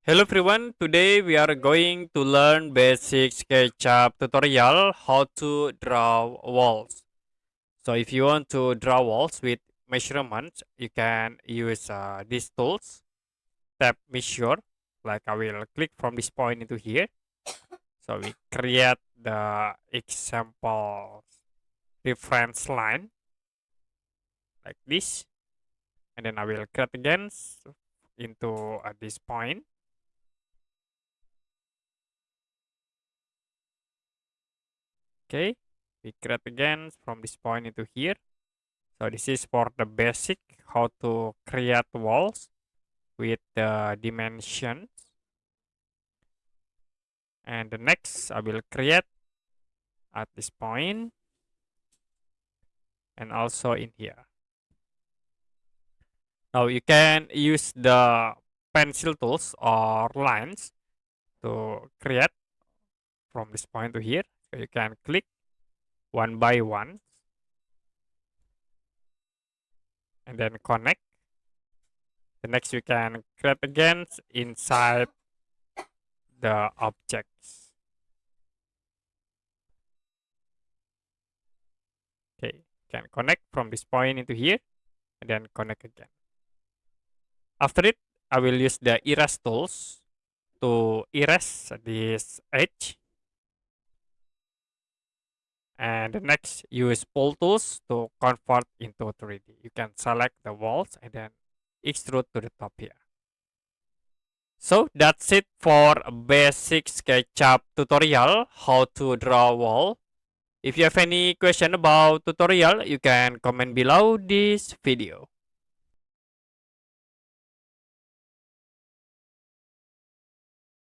Hello everyone, today we are going to learn basic SketchUp tutorial how to draw walls. So if you want to draw walls with measurements, you can use these tools. Tab measure, like I will click from this point into here. So we create the example reference line like this. And then I will create again into this point. Okay, we create again from this point into here. So this is for the basic how to create walls with the dimensions. And the next I will create at this point and also in here. Now you can use the pencil tools or lines to create from this point to here. So you can click one by one and then connect. The next you can create again inside the objects. Okay, can connect from this point into here and then connect again. After it, I will use the erase tools to erase this edge. And the next, use pull tools to convert into 3D. You can select the walls and then extrude to the top here. So that's it for a basic SketchUp tutorial how to draw a wall. If you have any question about tutorial, you can comment below this video.